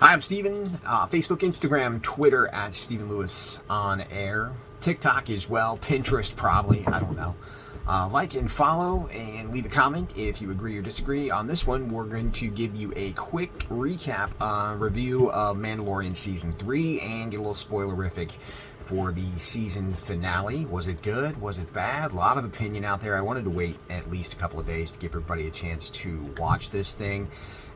Hi, I'm Steven. Facebook, Instagram, Twitter at Steven Lewis on air. TikTok as well. Pinterest probably. I don't know. Like and follow and leave a comment if you agree or disagree. On this one, we're going to give you a quick recap review of Mandalorian Season 3 and get a little spoilerific for the season finale. Was it good? Was it bad? A lot of opinion out there. I wanted to wait at least a couple of days to give everybody a chance to watch this thing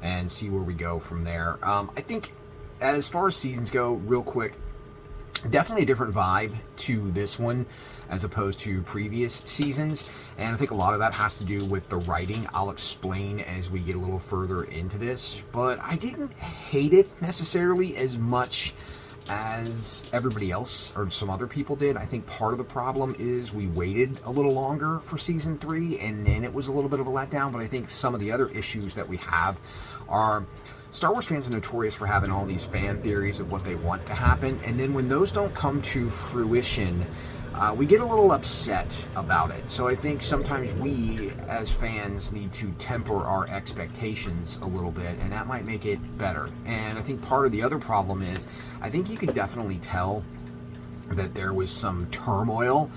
and see where we go from there. I think as far as seasons go, real quick, definitely a different vibe to this one as opposed to previous seasons, and I think a lot of that has to do with the writing. I'll explain as we get a little further into this, but I didn't hate it necessarily as much as everybody else or some other people did. I think part of the problem is we waited a little longer for season 3 and then it was a little bit of a letdown. But I think some of the other issues that we have are Star Wars fans are notorious for having all these fan theories of what they want to happen, and then when those don't come to fruition, we get a little upset about it. So I think sometimes we, as fans, need to temper our expectations a little bit, and that might make it better. And I think part of the other problem is, I think you could definitely tell that there was some turmoil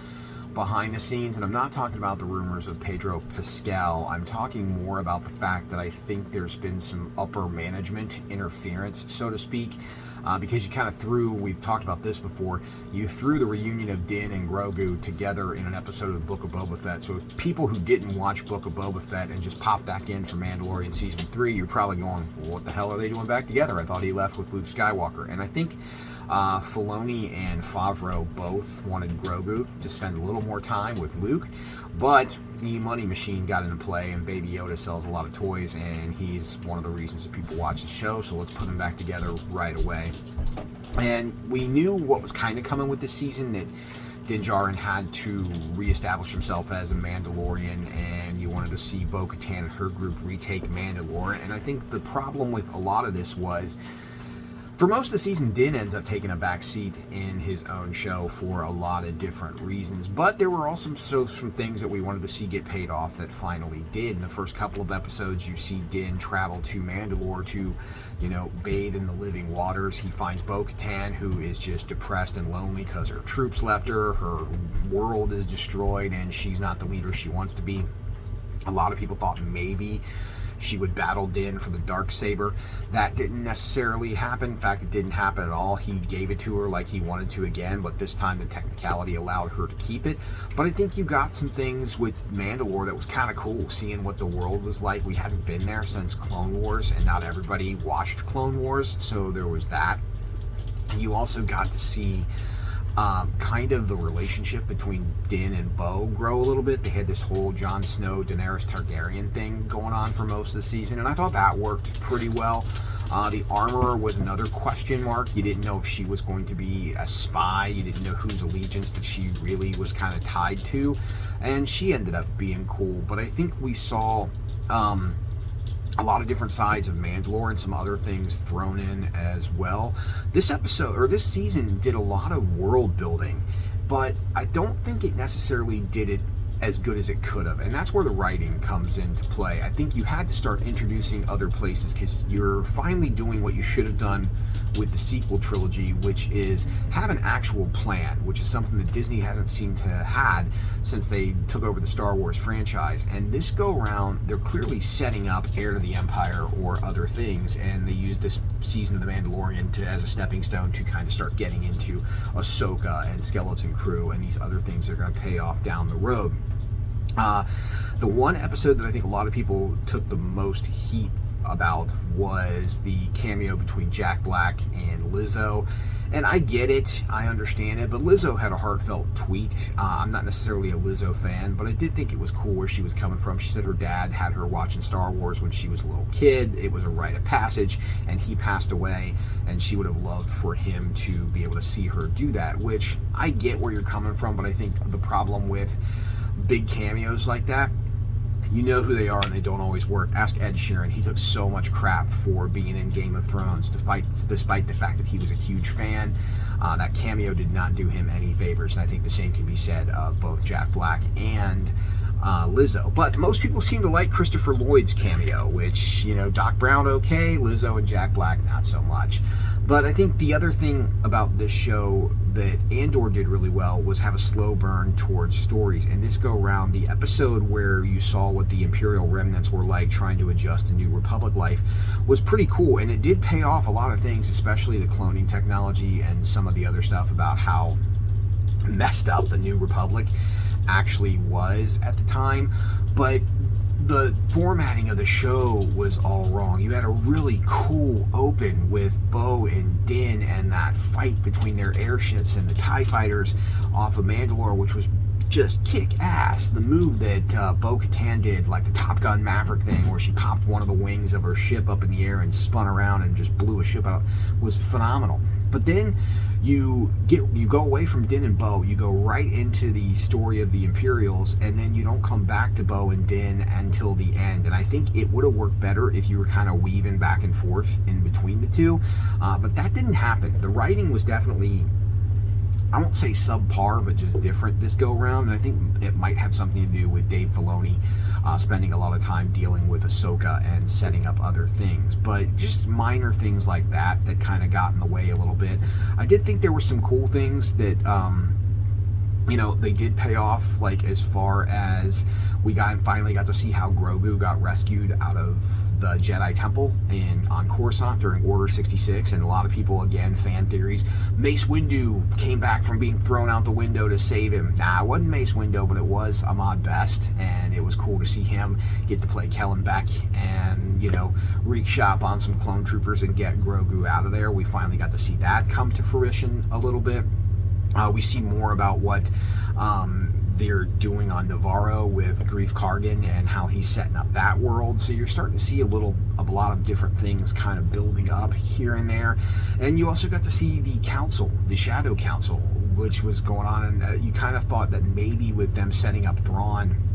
behind the scenes, and I'm not talking about the rumors of Pedro Pascal. I'm talking more about the fact that I think there's been some upper management interference, so to speak, because you kind of threw, we've talked about this before, you threw the reunion of Din and Grogu together in an episode of the Book of Boba Fett. So if people who didn't watch Book of Boba Fett and just pop back in for Mandalorian Season 3, you're probably going, well, what the hell are they doing back together? I thought he left with Luke Skywalker. And I think Filoni and Favreau both wanted Grogu to spend a little more time with Luke, but the money machine got into play, and Baby Yoda sells a lot of toys, and he's one of the reasons that people watch the show, so let's put them back together right away. And we knew what was kind of coming with this season, that Din Djarin had to reestablish himself as a Mandalorian, and you wanted to see Bo-Katan and her group retake Mandalore. And I think the problem with a lot of this was, for most of the season, Din ends up taking a back seat in his own show for a lot of different reasons. But there were also some things that we wanted to see get paid off that finally did. In the first couple of episodes, you see Din travel to Mandalore to, bathe in the living waters. He finds Bo-Katan, who is just depressed and lonely because her troops left her, her world is destroyed, and she's not the leader she wants to be. A lot of people thought maybe she would battle Din for the Darksaber. That didn't necessarily happen. In fact, it didn't happen at all. He gave it to her like he wanted to again, but this time the technicality allowed her to keep it. But I think you got some things with Mandalore that was kind of cool, seeing what the world was like. We hadn't been there since Clone Wars, and not everybody watched Clone Wars, so there was that. You also got to see kind of the relationship between Din and Bo grow a little bit. They had this whole Jon Snow, Daenerys Targaryen thing going on for most of the season, and I thought that worked pretty well. The armorer was another question mark. You didn't know if she was going to be a spy. You didn't know whose allegiance that she really was kind of tied to, and she ended up being cool. But I think we saw a lot of different sides of Mandalore and some other things thrown in as well. This episode, or this season, did a lot of world building, but I don't think it necessarily did it as good as it could have, and that's where the writing comes into play. I think you had to start introducing other places because you're finally doing what you should have done with the sequel trilogy, which is have an actual plan, which is something that Disney hasn't seemed to have had since they took over the Star Wars franchise. And this go around, they're clearly setting up Heir to the Empire or other things, and they use this season of The Mandalorian as a stepping stone to kind of start getting into Ahsoka and Skeleton Crew and these other things that are going to pay off down the road. The one episode that I think a lot of people took the most heat about was the cameo between Jack Black and Lizzo. And I get it, I understand it, but Lizzo had a heartfelt tweet. I'm not necessarily a Lizzo fan, but I did think it was cool where she was coming from. She said her dad had her watching Star Wars when she was a little kid. It was a rite of passage, and he passed away, and she would have loved for him to be able to see her do that, which I get where you're coming from, but I think the problem with big cameos like that, you know who they are and they don't always work. Ask Ed Sheeran. He took so much crap for being in Game of Thrones, despite the fact that he was a huge fan. That cameo did not do him any favors, and I think the same can be said of both Jack Black and Lizzo. But most people seem to like Christopher Lloyd's cameo, which, Doc Brown, okay, Lizzo and Jack Black, not so much. But I think the other thing about this show that Andor did really well was have a slow burn towards stories. And this go around, the episode where you saw what the Imperial remnants were like trying to adjust to New Republic life was pretty cool. And it did pay off a lot of things, especially the cloning technology and some of the other stuff about how messed up the New Republic actually was at the time. But the formatting of the show was all wrong. You had a really cool open with Bo and Din and that fight between their airships and the TIE fighters off of Mandalore, which was just kick ass. The move that Bo-Katan did, like the Top Gun Maverick thing where she popped one of the wings of her ship up in the air and spun around and just blew a ship out, was phenomenal. But then you go away from Din and Bo, you go right into the story of the Imperials, and then you don't come back to Bo and Din until the end. And I think it would have worked better if you were kind of weaving back and forth in between the two, but that didn't happen. The writing was definitely, I won't say subpar, but just different this go around. And I think it might have something to do with Dave Filoni spending a lot of time dealing with Ahsoka and setting up other things. But just minor things like that kind of got in the way a little bit. I did think there were some cool things that, they did pay off, like as far as we finally got to see how Grogu got rescued out of the Jedi Temple on Coruscant during Order 66, and a lot of people, again, fan theories, Mace Windu came back from being thrown out the window to save him. Nah, it wasn't Mace Windu, but it was Ahmad Best, and it was cool to see him get to play Kellen Beck and, wreak shop on some clone troopers and get Grogu out of there. We finally got to see that come to fruition a little bit. We see more about what they're doing on Navarro with Grief Kargan and how he's setting up that world. So you're starting to see a lot of different things kind of building up here and there. And you also got to see the council, the Shadow Council, which was going on. And you kind of thought that maybe with them setting up Thrawn,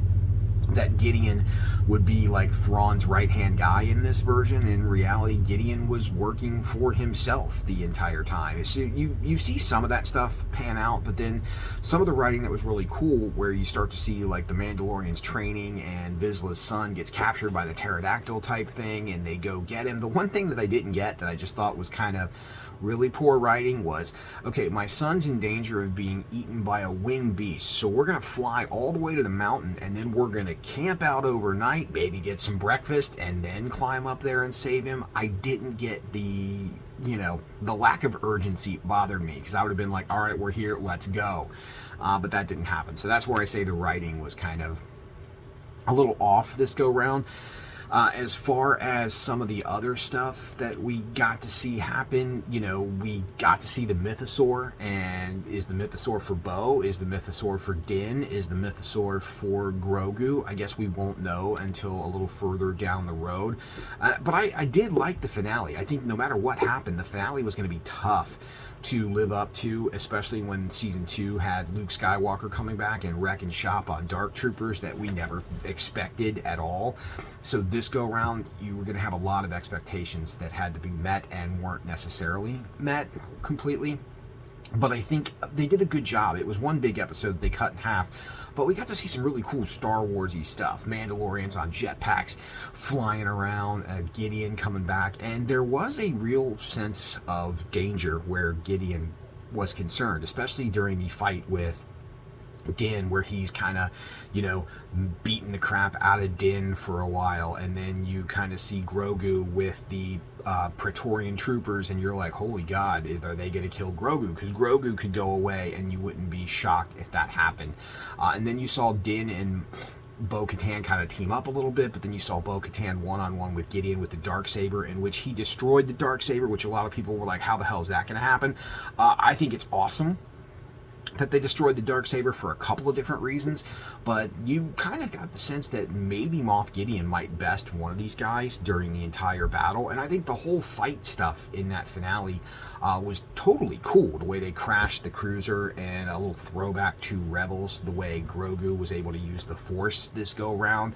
that Gideon would be like Thrawn's right-hand guy in this version. In reality, Gideon was working for himself the entire time. So you see some of that stuff pan out, but then some of the writing that was really cool, where you start to see like the Mandalorian's training and Vizsla's son gets captured by the pterodactyl type thing, and they go get him. The one thing that I didn't get that I just thought was kind of really poor writing was, okay, my son's in danger of being eaten by a winged beast, so we're going to fly all the way to the mountain, and then we're going to camp out overnight, maybe get some breakfast, and then climb up there and save him. I didn't get the lack of urgency bothered me, because I would have been like, all right, we're here, let's go. But that didn't happen. So that's where I say the writing was kind of a little off this go round. As far as some of the other stuff that we got to see happen, we got to see the Mythosaur. And is the Mythosaur for Bo? Is the Mythosaur for Din? Is the Mythosaur for Grogu? I guess we won't know until a little further down the road. But I did like the finale. I think no matter what happened, the finale was going to be tough to live up to, especially when season 2 had Luke Skywalker coming back and wrecking shop on Dark Troopers that we never expected at all. So this go around, you were going to have a lot of expectations that had to be met and weren't necessarily met completely. But I think they did a good job. It was one big episode that they cut in half, but we got to see some really cool Star Wars-y stuff. Mandalorians on jetpacks flying around, Gideon coming back, and there was a real sense of danger where Gideon was concerned, especially during the fight with Din, where he's kind of, beating the crap out of Din for a while, and then you kind of see Grogu with the Praetorian troopers, and you're like, holy God, are they going to kill Grogu? Because Grogu could go away, and you wouldn't be shocked if that happened. And then you saw Din and Bo-Katan kind of team up a little bit, but then you saw Bo-Katan one-on-one with Gideon with the Darksaber, in which he destroyed the Darksaber, which a lot of people were like, how the hell is that going to happen? I think it's awesome that they destroyed the Darksaber for a couple of different reasons, but you kind of got the sense that maybe Moff Gideon might best one of these guys during the entire battle. And I think the whole fight stuff in that finale was totally cool. The way they crashed the cruiser, and a little throwback to Rebels, the way Grogu was able to use the Force this go around.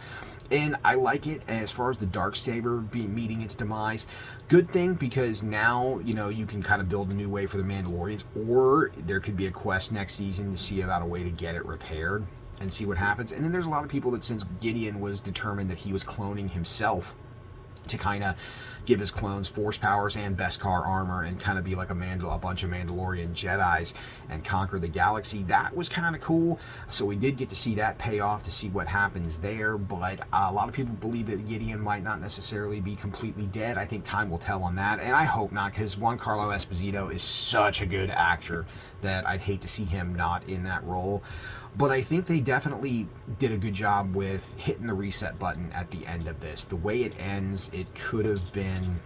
And I like it. As far as the Darksaber meeting its demise, good thing, because now, you can kind of build a new way for the Mandalorians, or there could be a quest next season to see about a way to get it repaired. and see what happens. And then there's a lot of people that, since Gideon was determined that he was cloning himself to kind of give his clones force powers and Beskar armor and kind of be like a bunch of Mandalorian Jedis and conquer the galaxy. That was kind of cool. So we did get to see that pay off, to see what happens there. But a lot of people believe that Gideon might not necessarily be completely dead. I think time will tell on that, and I hope not, because Giancarlo Esposito is such a good actor that I'd hate to see him not in that role. But I think they definitely did a good job with hitting the reset button at the end of this. The way it ends, it could have been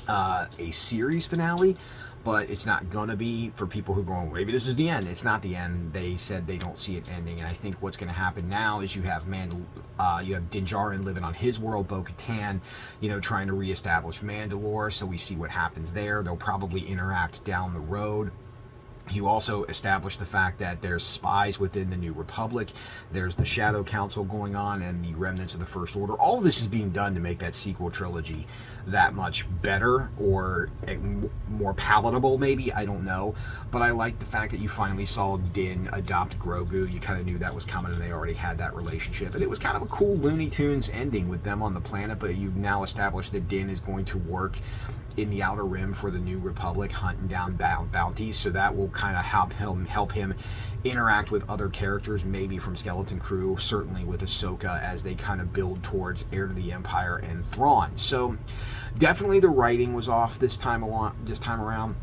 a series finale, but it's not going to be. For people who are going, maybe this is the end. It's not the end. They said they don't see it ending, and I think what's going to happen now is you have Din Djarin living on his world, Bo-Katan, trying to reestablish Mandalore, so we see what happens there. They'll probably interact down the road. You also established the fact that there's spies within the New Republic, there's the Shadow Council going on, and the remnants of the First Order. All of this is being done to make that sequel trilogy that much better, or more palatable, maybe, I don't know. But I like the fact that you finally saw Din adopt Grogu. You kind of knew that was coming, and they already had that relationship. And it was kind of a cool Looney Tunes ending with them on the planet, but you've now established that Din is going to work in the Outer Rim for the New Republic, hunting down bounties, so that will kind of help him interact with other characters, maybe from Skeleton Crew, certainly with Ahsoka, as they kind of build towards Heir to the Empire and Thrawn. So definitely the writing was off this time around.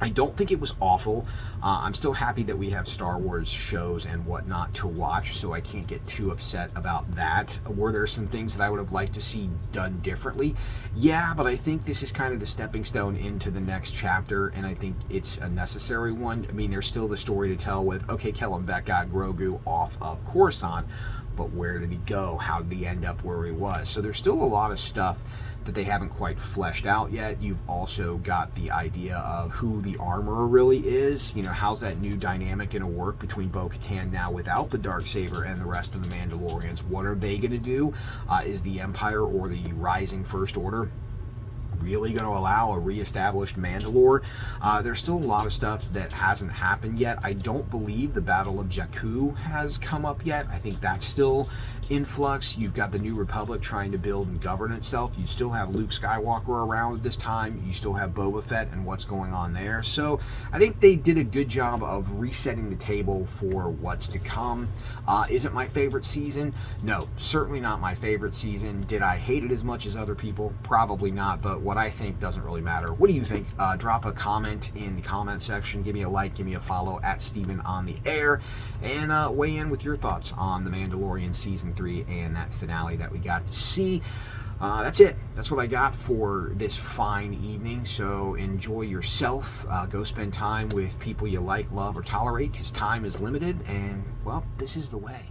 I don't think it was awful. I'm still happy that we have Star Wars shows and whatnot to watch, so I can't get too upset about that. Were there some things that I would have liked to see done differently? Yeah, but I think this is kind of the stepping stone into the next chapter, and I think it's a necessary one. I mean, there's still the story to tell with, okay, Kellen Beck got Grogu off of Coruscant, but where did he go? How did he end up where he was? So there's still a lot of stuff that they haven't quite fleshed out yet. You've also got the idea of who the armorer really is. How's that new dynamic going to work between Bo-Katan now without the Darksaber and the rest of the Mandalorians? What are they going to do? Is the Empire or the rising First Order really going to allow a reestablished Mandalore? There's still a lot of stuff that hasn't happened yet. I don't believe the Battle of Jakku has come up yet. I think that's still in flux. You've got the New Republic trying to build and govern itself. You still have Luke Skywalker around at this time. You still have Boba Fett and what's going on there. So I think they did a good job of resetting the table for what's to come. Is it my favorite season? No, certainly not my favorite season. Did I hate it as much as other people? Probably not, but what I think doesn't really matter. What do you think? Drop a comment in the comment section. Give me a like, give me a follow at Steven on the Air, and weigh in with your thoughts on The Mandalorian Season 3 and that finale that we got to see. That's it. That's what I got for this fine evening. So enjoy yourself. Go spend time with people you like, love, or tolerate, because time is limited, and, well, this is the way.